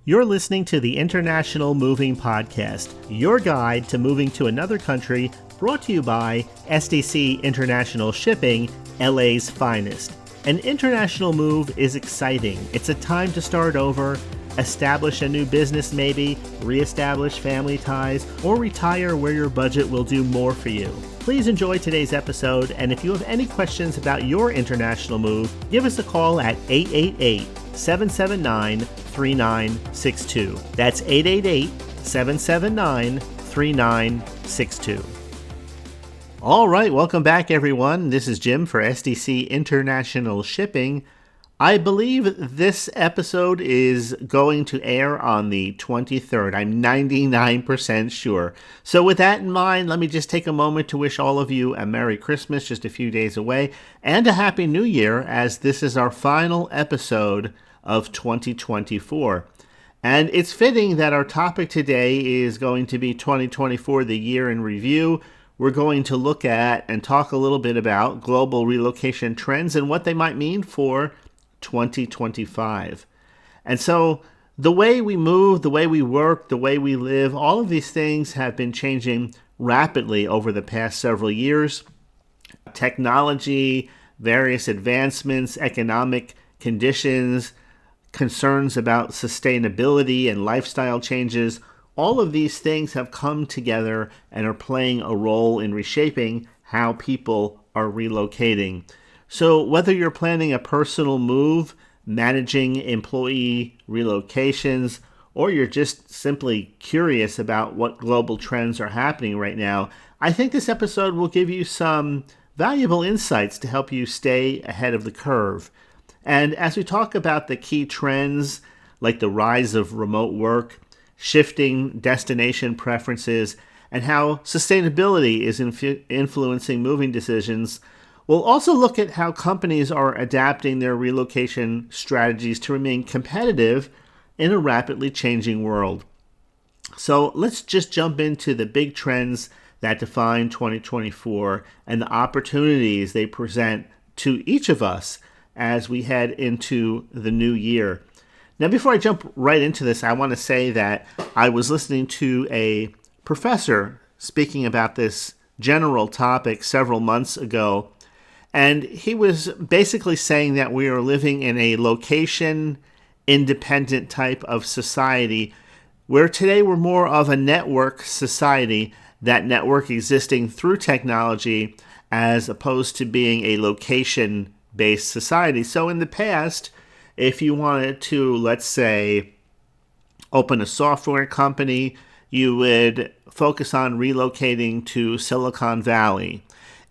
You're listening to the International Moving Podcast, your guide to moving to another country, brought to you by SDC International Shipping, LA's finest. An international move is exciting. It's a time to start over, establish a new business maybe, reestablish family ties, or retire where your budget will do more for you. Please enjoy today's episode, and if you have any questions about your international move, give us a call at 888-779-3962. That's 888-779-3962. All right, welcome back, everyone. This is Jim for SDC International Shipping. I believe this episode is going to air on the 23rd. I'm 99% sure. So with that in mind, let me just take a moment to wish all of you a Merry Christmas, just a few days away, and a Happy New Year, as this is our final episode of 2024. And it's fitting that our topic today is going to be 2024, the year in review. We're going to look at and talk a little bit about global relocation trends and what they might mean for 2025. And so the way we move, the way we work, the way we live, all of these things have been changing rapidly over the past several years. Technology, various advancements, economic conditions, concerns about sustainability and lifestyle changes, all of these things have come together and are playing a role in reshaping how people are relocating. So whether you're planning a personal move, managing employee relocations, or you're just simply curious about what global trends are happening right now, I think this episode will give you some valuable insights to help you stay ahead of the curve. And as we talk about the key trends, like the rise of remote work, shifting destination preferences, and how sustainability is influencing moving decisions, we'll also look at how companies are adapting their relocation strategies to remain competitive in a rapidly changing world. So let's just jump into the big trends that define 2024 and the opportunities they present to each of us as we head into the new year. Now, before I jump right into this, I want to say that I was listening to a professor speaking about this general topic several months ago, and he was basically saying that we are living in a location-independent type of society, where today we're more of a network society, that network existing through technology as opposed to being a location-based society. So in the past, if you wanted to, let's say, open a software company, you would focus on relocating to Silicon Valley.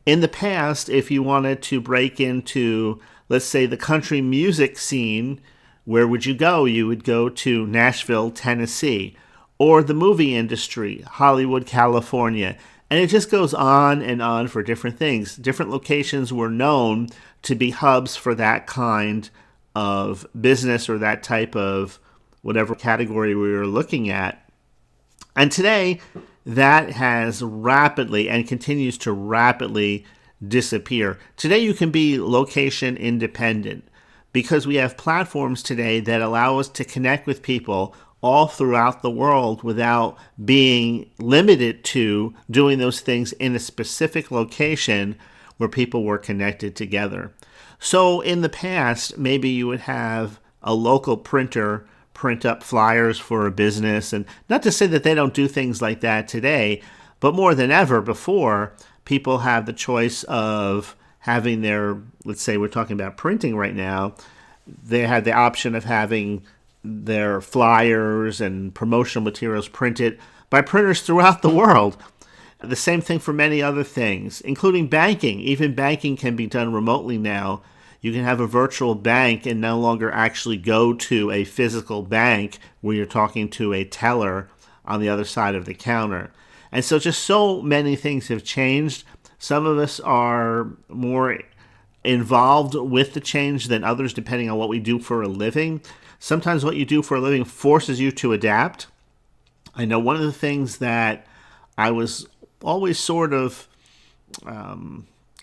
In the past, if you wanted to break into, let's say, the country music scene, where would you go? You would go to Nashville, Tennessee, or the movie industry, Hollywood, California. And it just goes on and on for different things. Different locations were known to be hubs for that kind of business or that type of whatever category we were looking at. And today, that has rapidly and continues to rapidly disappear. Today, you can be location independent because we have platforms today that allow us to connect with people all throughout the world without being limited to doing those things in a specific location where people were connected together. So in the past, maybe you would have a local printer print up flyers for a business, and not to say that they don't do things like that today, but more than ever before, people have the choice of having their, let's say we're talking about printing right now, they had the option of having their flyers and promotional materials printed by printers throughout the world. The same thing for many other things, including banking. Even banking can be done remotely now. You can have a virtual bank and no longer actually go to a physical bank where you're talking to a teller on the other side of the counter. And so just so many things have changed. Some of us are more involved with the change than others, depending on what we do for a living. Sometimes what you do for a living forces you to adapt. I know one of the things that I was always sort of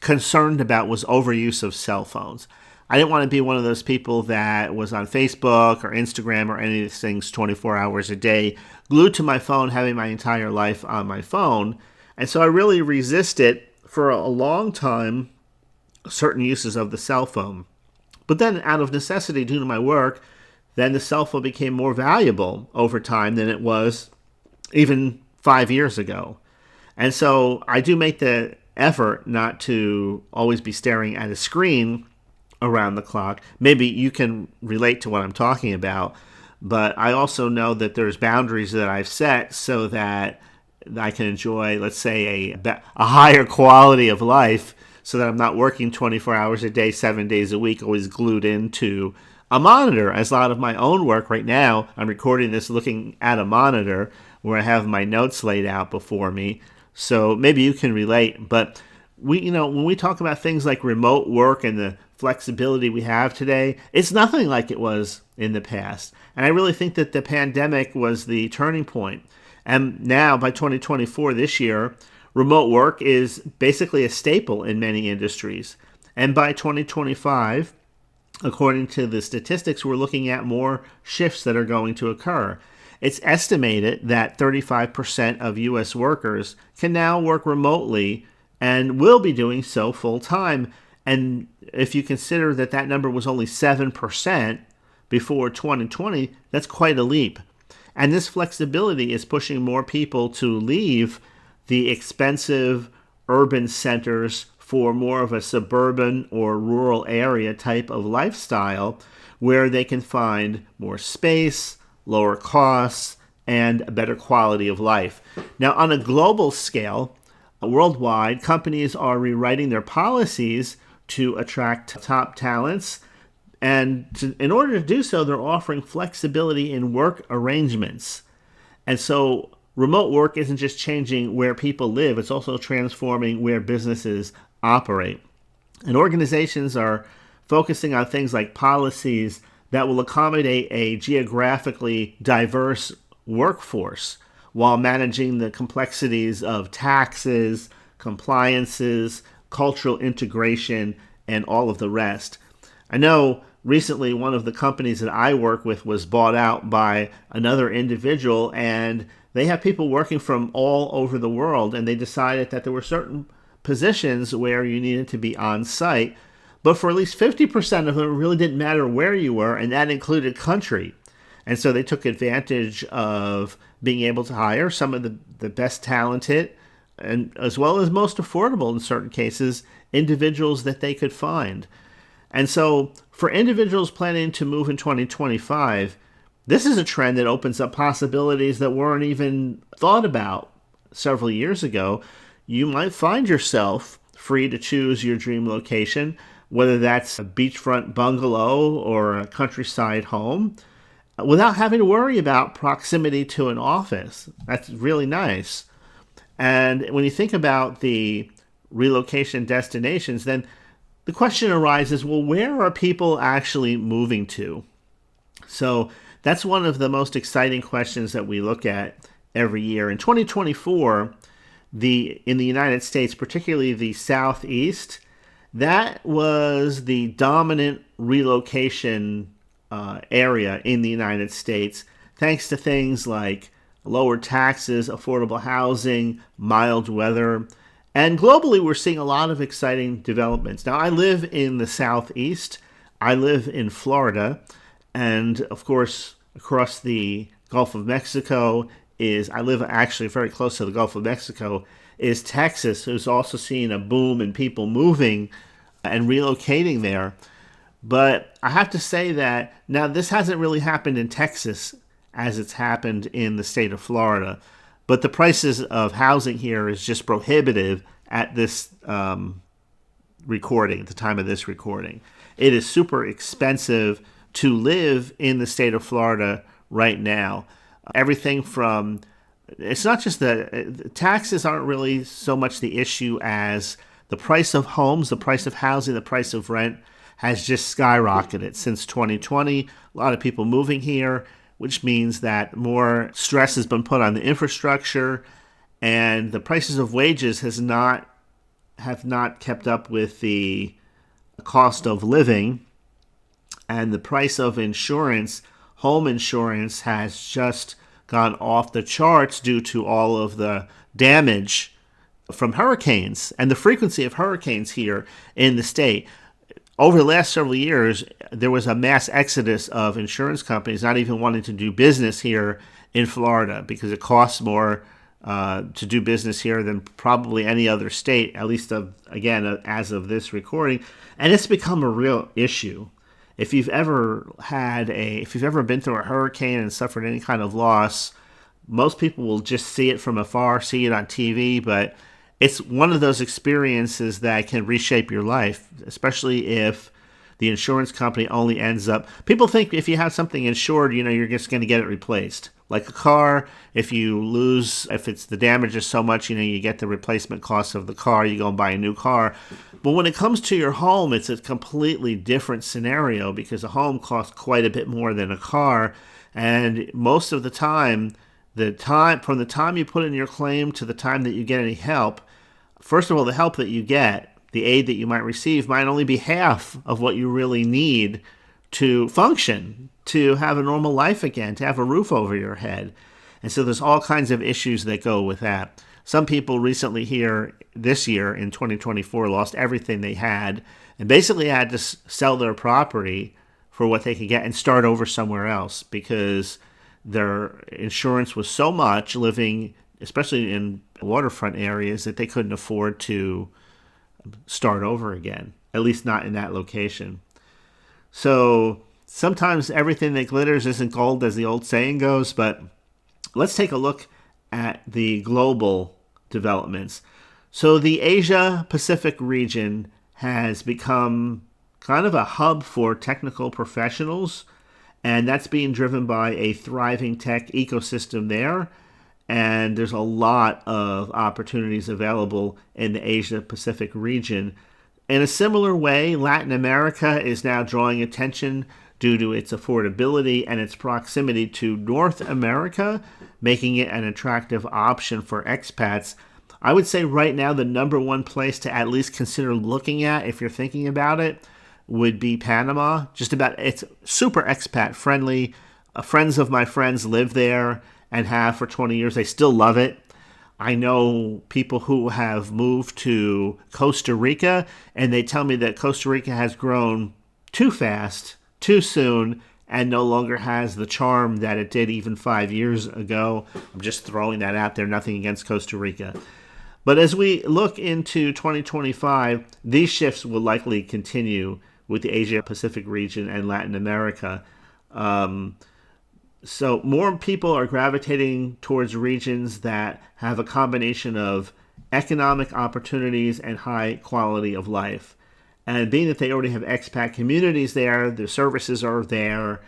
concerned about was overuse of cell phones. I didn't want to be one of those people that was on Facebook or Instagram or any of these things 24 hours a day, glued to my phone, having my entire life on my phone. And so I really resisted for a long time certain uses of the cell phone. But then out of necessity due to my work, then the cell phone became more valuable over time than it was even 5 years ago. And so I do make the effort not to always be staring at a screen around the clock. Maybe you can relate to what I'm talking about, but I also know that there's boundaries that I've set so that I can enjoy, let's say, a higher quality of life, so that I'm not working 24 hours a day, 7 days a week, always glued into a monitor. As a lot of my own work right now, I'm recording this looking at a monitor where I have my notes laid out before me. So maybe you can relate. But when we talk about things like remote work and the flexibility we have today, it's nothing like it was in the past. And I really think that the pandemic was the turning point. And now by 2024, this year, remote work is basically a staple in many industries. And by 2025, according to the statistics, we're looking at more shifts that are going to occur. It's estimated that 35% of U.S. workers can now work remotely and will be doing so full time. And if you consider that that number was only 7% before 2020, that's quite a leap. And this flexibility is pushing more people to leave the expensive urban centers for more of a suburban or rural area type of lifestyle where they can find more space, lower costs, and a better quality of life. Now, on a global scale, worldwide, companies are rewriting their policies to attract top talents. And in order to do so, they're offering flexibility in work arrangements. And so remote work isn't just changing where people live, it's also transforming where businesses operate. And organizations are focusing on things like policies that will accommodate a geographically diverse workforce while managing the complexities of taxes, compliances, cultural integration, and all of the rest. I know recently one of the companies that I work with was bought out by another individual, and they have people working from all over the world, and they decided that there were certain positions where you needed to be on site, but for at least 50% of them, it really didn't matter where you were, and that included country. And so they took advantage of being able to hire some of the best talented, and as well as most affordable in certain cases, individuals that they could find. And so for individuals planning to move in 2025, this is a trend that opens up possibilities that weren't even thought about several years ago. You might find yourself free to choose your dream location, whether that's a beachfront bungalow or a countryside home, without having to worry about proximity to an office. That's really nice. And when you think about the relocation destinations, then the question arises, well, where are people actually moving to? So that's one of the most exciting questions that we look at every year. In 2024, in the United States, particularly the Southeast, that was the dominant relocation area in the United States, thanks to things like lower taxes, affordable housing, mild weather. And globally, we're seeing a lot of exciting developments. Now, I live in the Southeast. I live in Florida. And of course, across the Gulf of Mexico I live actually very close to the Gulf of Mexico, is Texas, who's also seeing a boom in people moving and relocating there. But I have to say that now this hasn't really happened in Texas as it's happened in the state of Florida. But the prices of housing here is just prohibitive at this recording, at the time of this recording. It is super expensive to live in the state of Florida right now. Everything from, it's not just the taxes aren't really so much the issue as the price of homes, the price of housing, the price of rent has just skyrocketed since 2020. A lot of people moving here, which means that more stress has been put on the infrastructure, and the prices of wages have not kept up with the cost of living. And the price of insurance, home insurance, has just gone off the charts due to all of the damage from hurricanes and the frequency of hurricanes here in the state. Over the last several years, there was a mass exodus of insurance companies not even wanting to do business here in Florida because it costs more to do business here than probably any other state, at least as of this recording. And it's become a real issue. If you've ever been through a hurricane and suffered any kind of loss, most people will just see it from afar, see it on TV, but it's one of those experiences that can reshape your life, especially if the insurance company only ends up. People think if you have something insured, you're just going to get it replaced. Like a car, if it's the damage is so much, you get the replacement cost of the car, you go and buy a new car. But when it comes to your home, it's a completely different scenario because a home costs quite a bit more than a car. And most of the time from the time you put in your claim to the time that you get any help, first of all, the help that you get, the aid that you might receive, might only be half of what you really need to function, to have a normal life again, to have a roof over your head. And so there's all kinds of issues that go with that. Some people recently here this year in 2024 lost everything they had and basically had to sell their property for what they could get and start over somewhere else because their insurance was so much, living especially in waterfront areas, that they couldn't afford to start over again, at least not in that location. So sometimes everything that glitters isn't gold, as the old saying goes, but let's take a look at the global developments. So the Asia Pacific region has become kind of a hub for technical professionals, and that's being driven by a thriving tech ecosystem there. And there's a lot of opportunities available in the Asia Pacific region. In a similar way, Latin America is now drawing attention due to its affordability and its proximity to North America, making it an attractive option for expats. I would say right now the number one place to at least consider looking at, if you're thinking about it, would be Panama. It's super expat friendly. Friends of my friends live there and have for 20 years. They still love it. I know people who have moved to Costa Rica, and they tell me that Costa Rica has grown too fast, too soon, and no longer has the charm that it did even 5 years ago. I'm just throwing that out there, nothing against Costa Rica. But as we look into 2025, these shifts will likely continue with the Asia Pacific region and Latin America. So more people are gravitating towards regions that have a combination of economic opportunities and high quality of life. And being that they already have expat communities there, the services are there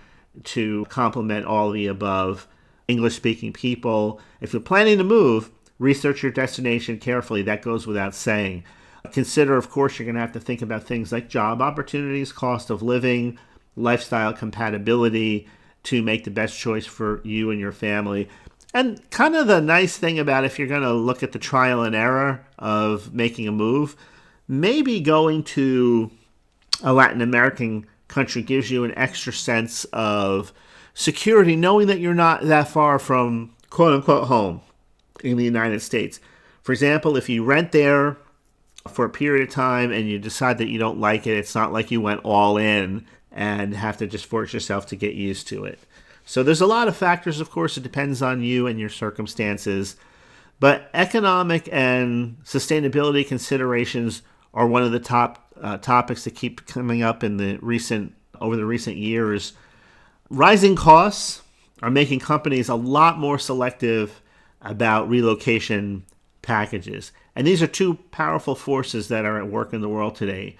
to complement all the above. English-speaking people. If you're planning to move, research your destination carefully. That goes without saying. Consider, of course, you're going to have to think about things like job opportunities, cost of living, lifestyle compatibility, to make the best choice for you and your family. And kind of the nice thing about if you're going to look at the trial and error of making a move, maybe going to a Latin American country gives you an extra sense of security, knowing that you're not that far from quote-unquote home in the United States. For example, if you rent there for a period of time and you decide that you don't like it, it's not like you went all in and have to just force yourself to get used to it. So there's a lot of factors, of course. It depends on you and your circumstances. But economic and sustainability considerations are one of the top topics that keep coming up over the recent years. Rising costs are making companies a lot more selective about relocation packages. And these are two powerful forces that are at work in the world today.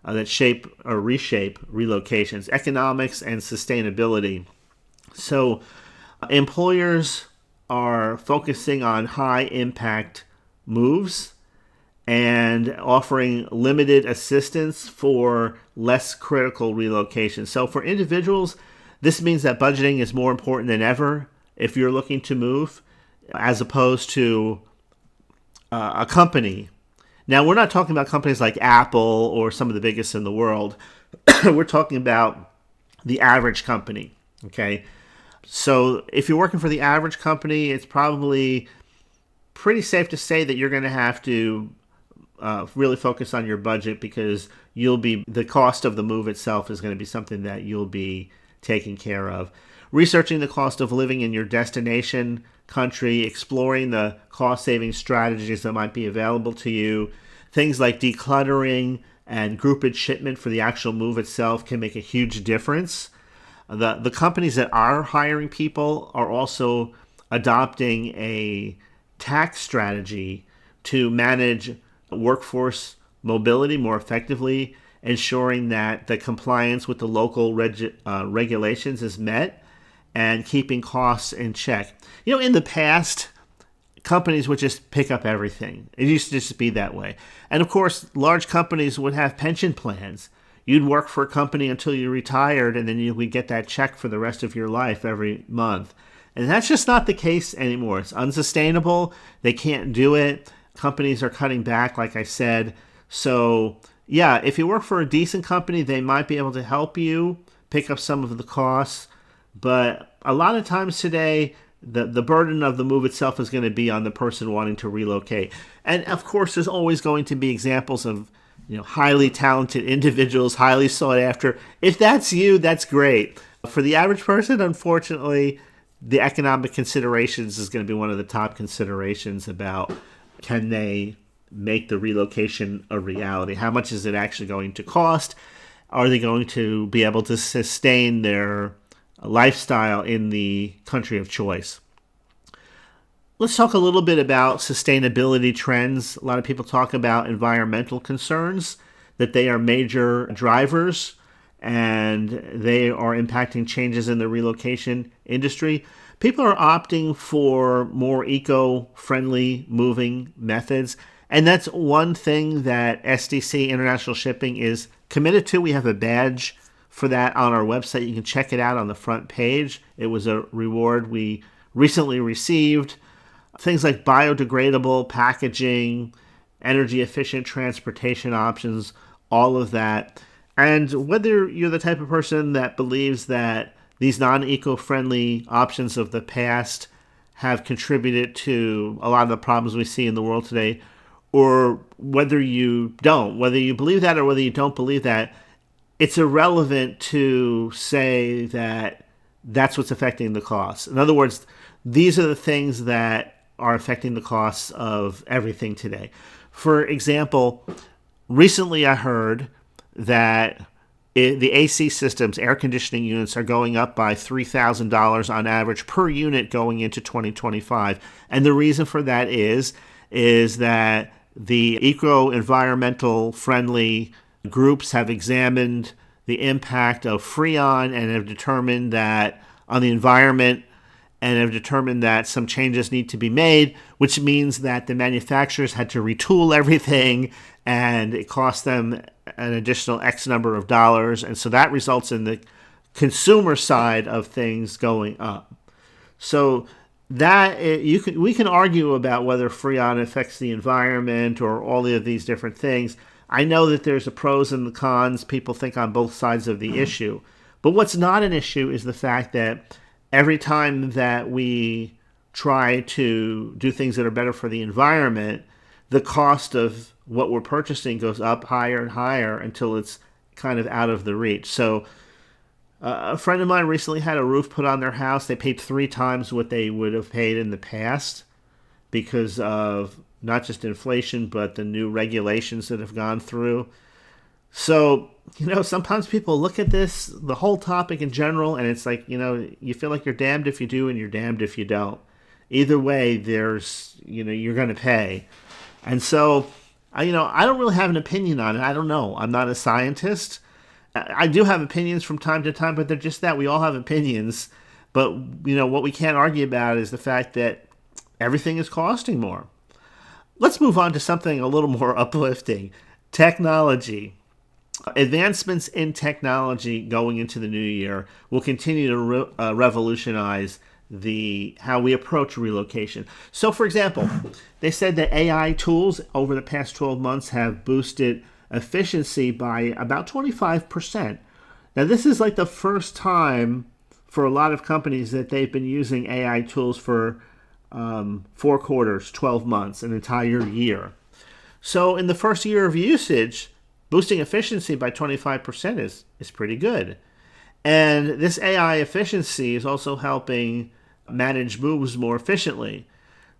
That shape or reshape relocations, economics and sustainability. So employers are focusing on high impact moves and offering limited assistance for less critical relocations. So for individuals, this means that budgeting is more important than ever if you're looking to move, as opposed to a company. Now, we're not talking about companies like Apple or some of the biggest in the world. We're talking about the average company. Okay. So if you're working for the average company, it's probably pretty safe to say that you're going to have to really focus on your budget, because the cost of the move itself is going to be something that you'll be taking care of. Researching the cost of living in your destination country, exploring the cost-saving strategies that might be available to you. Things like decluttering and groupage shipment for the actual move itself can make a huge difference. The companies that are hiring people are also adopting a tax strategy to manage workforce mobility more effectively, ensuring that the compliance with the local regulations is met and keeping costs in check. In the past, companies would just pick up everything. It used to just be that way. And of course, large companies would have pension plans. You'd work for a company until you retired, and then you would get that check for the rest of your life every month. And that's just not the case anymore. It's unsustainable. They can't do it. Companies are cutting back, like I said. So, yeah, if you work for a decent company, they might be able to help you pick up some of the costs. But a lot of times today, the burden of the move itself is going to be on the person wanting to relocate. And of course, there's always going to be examples of highly talented individuals, highly sought after. If that's you, that's great. For the average person, unfortunately, the economic considerations is going to be one of the top considerations about, can they make the relocation a reality? How much is it actually going to cost? Are they going to be able to sustain their lifestyle in the country of choice? Let's talk a little bit about sustainability trends. A lot of people talk about environmental concerns, that they are major drivers and they are impacting changes in the relocation industry. People are opting for more eco-friendly moving methods, and that's one thing that SDC International Shipping is committed to. We have a badge for that on our website. You can check it out on the front page. It was a reward we recently received. Things like biodegradable packaging, energy efficient transportation options, all of that. And whether you're the type of person that believes that these non-eco-friendly options of the past have contributed to a lot of the problems we see in the world today, or whether you don't, whether you believe that or whether you don't believe that, it's irrelevant to say that that's what's affecting the costs. In other words, these are the things that are affecting the costs of everything today. For example, recently I heard that the AC systems, air conditioning units, are going up by $3,000 on average per unit going into 2025. And the reason for that is that the eco-environmental friendly groups have examined the impact of Freon and have determined that on the environment, and have determined that some changes need to be made, which means that the manufacturers had to retool everything, and it cost them an additional X number of dollars. And so that results in the consumer side of things going up. So that we can argue about whether Freon affects the environment or all of these different things. I know that there's the pros and the cons. People think on both sides of the issue. But what's not an issue is the fact that every time that we try to do things that are better for the environment, the cost of what we're purchasing goes up higher and higher until it's kind of out of the reach. So a friend of mine recently had a roof put on their house. They paid 3 times what they would have paid in the past because of not just inflation, but the new regulations that have gone through. So, sometimes people look at this, the whole topic in general, and it's like, you feel like you're damned if you do and you're damned if you don't. Either way, you're going to pay. And so, I don't really have an opinion on it. I don't know. I'm not a scientist. I do have opinions from time to time, but they're just that. We all have opinions. But, what we can't argue about is the fact that everything is costing more. Let's move on to something a little more uplifting. Technology. Advancements in technology going into the new year will continue to revolutionize how we approach relocation. So, for example, they said that AI tools over the past 12 months have boosted efficiency by about 25%. Now, this is like the first time for a lot of companies that they've been using AI tools for 4 quarters, 12 months, an entire year. So, in the first year of usage, boosting efficiency by 25% is pretty good. And this AI efficiency is also helping manage moves more efficiently.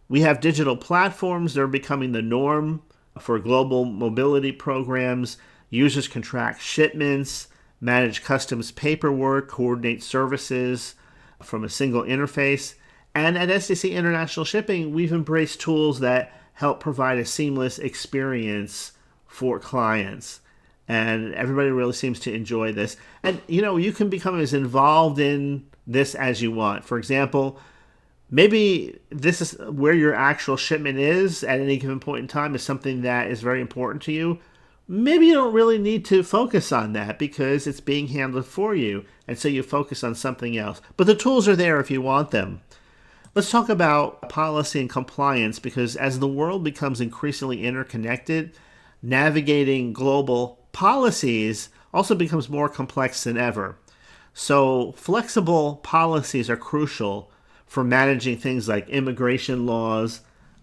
We have digital platforms that are becoming the norm for global mobility programs. Users can track shipments, manage customs paperwork, coordinate services from a single interface. And at SDC International Shipping, we've embraced tools that help provide a seamless experience for clients. And everybody really seems to enjoy this. And you can become as involved in this as you want. For example, maybe this is where your actual shipment is at any given point in time is something that is very important to you. Maybe you don't really need to focus on that because it's being handled for you. And so you focus on something else. But the tools are there if you want them. Let's talk about policy and compliance, because as the world becomes increasingly interconnected, navigating global policies also becomes more complex than ever. So flexible policies are crucial for managing things like immigration laws,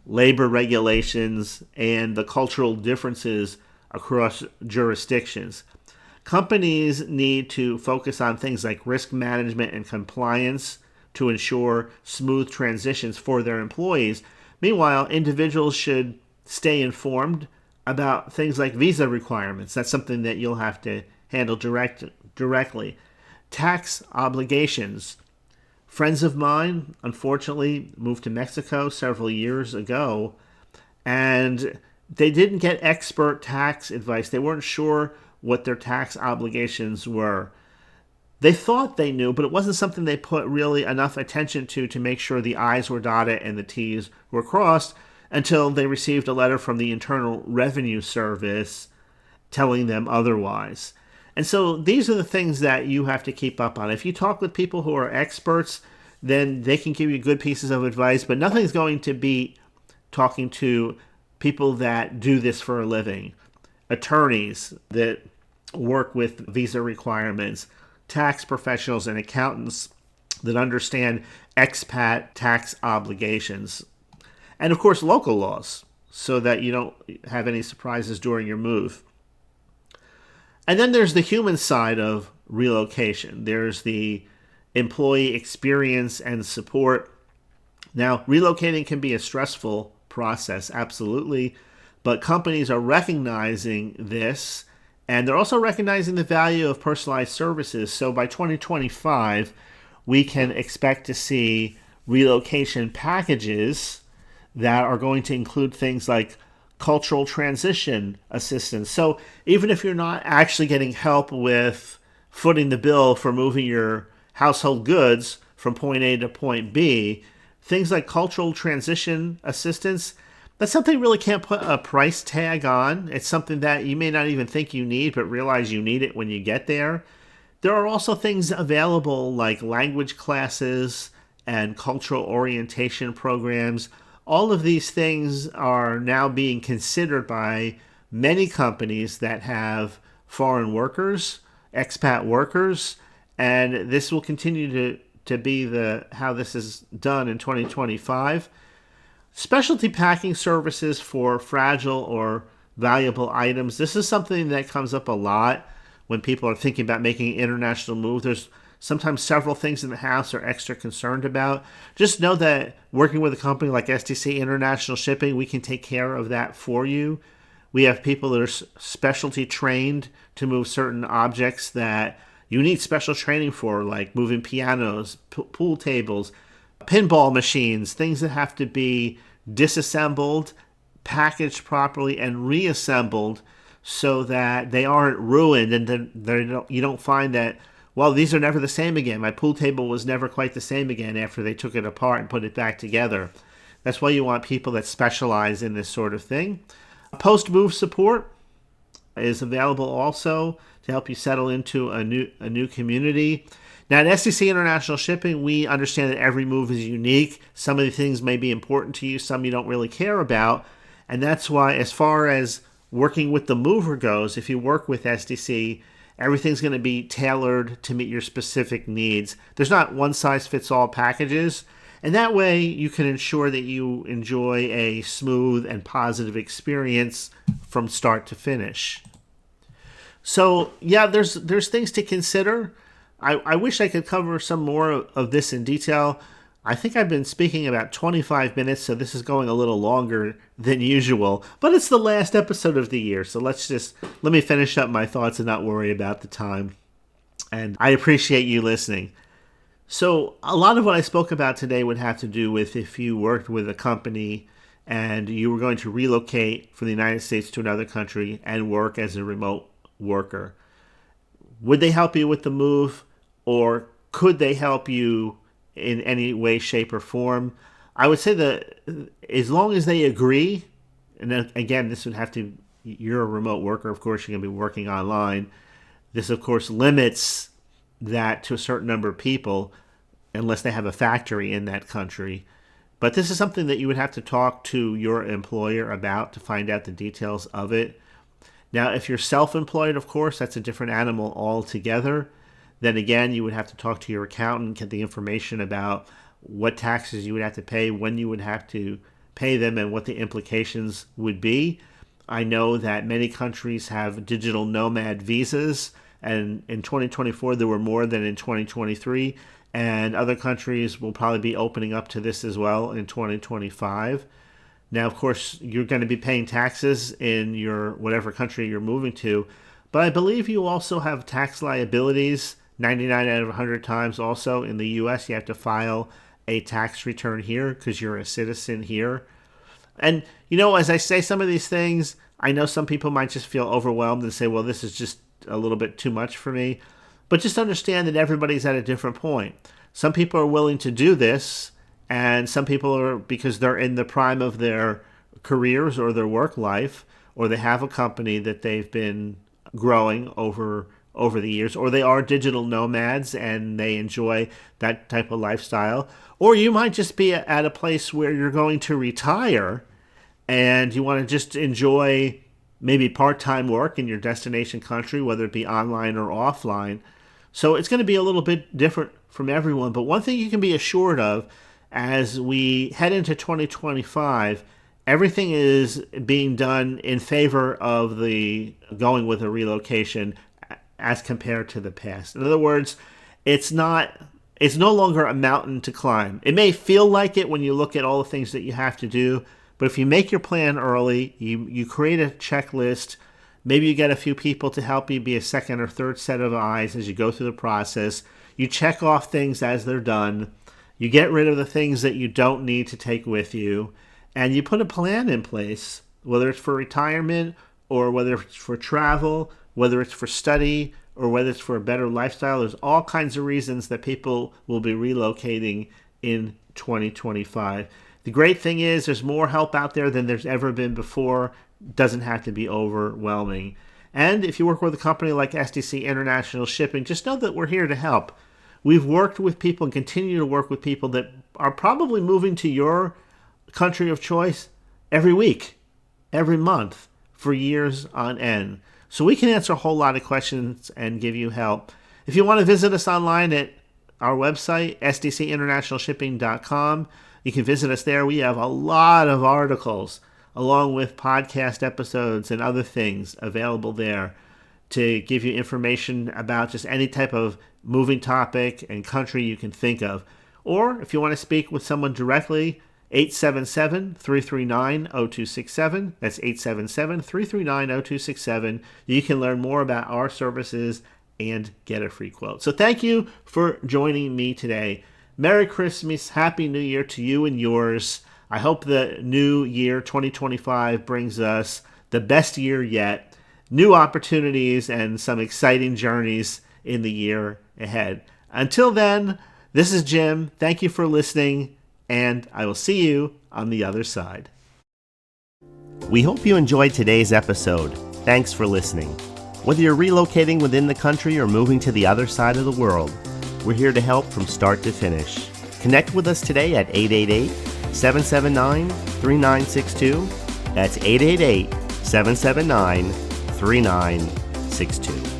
labor regulations, and the cultural differences across jurisdictions. Companies need to focus on things like risk management and compliance to ensure smooth transitions for their employees. Meanwhile, individuals should stay informed about things like visa requirements. That's something that you'll have to handle directly. Tax obligations. Friends of mine, unfortunately, moved to Mexico several years ago, and they didn't get expert tax advice. They weren't sure what their tax obligations were. They thought they knew, but it wasn't something they put really enough attention to make sure the I's were dotted and the T's were crossed until they received a letter from the Internal Revenue Service telling them otherwise. And so these are the things that you have to keep up on. If you talk with people who are experts, then they can give you good pieces of advice, but nothing's going to beat talking to people that do this for a living. Attorneys that work with visa requirements, tax professionals and accountants that understand expat tax obligations, and of course local laws so that you don't have any surprises during your move. And then there's the human side of relocation. There's the employee experience and support. Now, relocating can be a stressful process, absolutely, but companies are recognizing this, and they're also recognizing the value of personalized services. So by 2025, we can expect to see relocation packages that are going to include things like cultural transition assistance. So even if you're not actually getting help with footing the bill for moving your household goods from point A to point B, things like cultural transition assistance, that's something you really can't put a price tag on. It's something that you may not even think you need, but realize you need it when you get there. There are also things available like language classes and cultural orientation programs. All of these things are now being considered by many companies that have foreign workers, expat workers, and this will continue to be how this is done in 2025. Specialty packing services for fragile or valuable items. This is something that comes up a lot when people are thinking about making an international move. There's sometimes several things in the house they're extra concerned about. Just know that working with a company like SDC International Shipping, we can take care of that for you. We have people that are specialty trained to move certain objects that you need special training for, like moving pianos, pool tables, pinball machines, things that have to be disassembled, packaged properly, and reassembled so that they aren't ruined and then you don't find that, well, these are never the same again. My pool table was never quite the same again after they took it apart and put it back together. That's why you want people that specialize in this sort of thing. Post-move support is available also to help you settle into a new community. Now, at SDC International Shipping, we understand that every move is unique. Some of the things may be important to you, some you don't really care about. And that's why, as far as working with the mover goes, if you work with SDC Everything's going to be tailored to meet your specific needs. There's not one-size-fits-all packages, and that way you can ensure that you enjoy a smooth and positive experience from start to finish. So, yeah, there's things to consider. I wish I could cover some more of this in detail. I think I've been speaking about 25 minutes, so this is going a little longer than usual. But it's the last episode of the year, so let me finish up my thoughts and not worry about the time. And I appreciate you listening. So a lot of what I spoke about today would have to do with if you worked with a company and you were going to relocate from the United States to another country and work as a remote worker. Would they help you with the move, or could they help you in any way, shape, or form? I would say that as long as they agree, and then again, this would have to, you're a remote worker, of course, you're going to be working online. This, of course, limits that to a certain number of people unless they have a factory in that country. But this is something that you would have to talk to your employer about to find out the details of it. Now, if you're self-employed, of course, that's a different animal altogether. Then again, you would have to talk to your accountant, get the information about what taxes you would have to pay, when you would have to pay them, and what the implications would be. I know that many countries have digital nomad visas, and in 2024 there were more than in 2023, and other countries will probably be opening up to this as well in 2025. Now, of course, you're going to be paying taxes in your whatever country you're moving to, but I believe you also have tax liabilities 99 out of 100 times. Also in the U.S., you have to file a tax return here because you're a citizen here. And, as I say some of these things, I know some people might just feel overwhelmed and say, well, this is just a little bit too much for me. But just understand that everybody's at a different point. Some people are willing to do this, and some people are because they're in the prime of their careers or their work life, or they have a company that they've been growing over the years, or they are digital nomads and they enjoy that type of lifestyle. Or you might just be at a place where you're going to retire and you want to just enjoy maybe part-time work in your destination country, whether it be online or offline. So it's going to be a little bit different from everyone. But one thing you can be assured of as we head into 2025, everything is being done in favor of the going with a relocation as compared to the past. In other words, it's no longer a mountain to climb. It may feel like it when you look at all the things that you have to do, but if you make your plan early, you create a checklist, maybe you get a few people to help you be a second or third set of eyes as you go through the process, you check off things as they're done, you get rid of the things that you don't need to take with you, and you put a plan in place, whether it's for retirement or whether it's for travel, whether it's for study, or whether it's for a better lifestyle. There's all kinds of reasons that people will be relocating in 2025. The great thing is there's more help out there than there's ever been before. It doesn't have to be overwhelming. And if you work with a company like SDC International Shipping, just know that we're here to help. We've worked with people and continue to work with people that are probably moving to your country of choice every week, every month, for years on end. So we can answer a whole lot of questions and give you help. If you want to visit us online at our website, sdcinternationalshipping.com, you can visit us there. We have a lot of articles along with podcast episodes and other things available there to give you information about just any type of moving topic and country you can think of. Or if you want to speak with someone directly, 877-339-0267. That's 877-339-0267. You can learn more about our services and get a free quote. So thank you for joining me today. Merry Christmas, Happy New Year to you and yours. I hope the new year, 2025, brings us the best year yet, new opportunities, and some exciting journeys in the year ahead. Until then, this is Jim. Thank you for listening, and I will see you on the other side. We hope you enjoyed today's episode. Thanks for listening. Whether you're relocating within the country or moving to the other side of the world, we're here to help from start to finish. Connect with us today at 888-779-3962. That's 888-779-3962.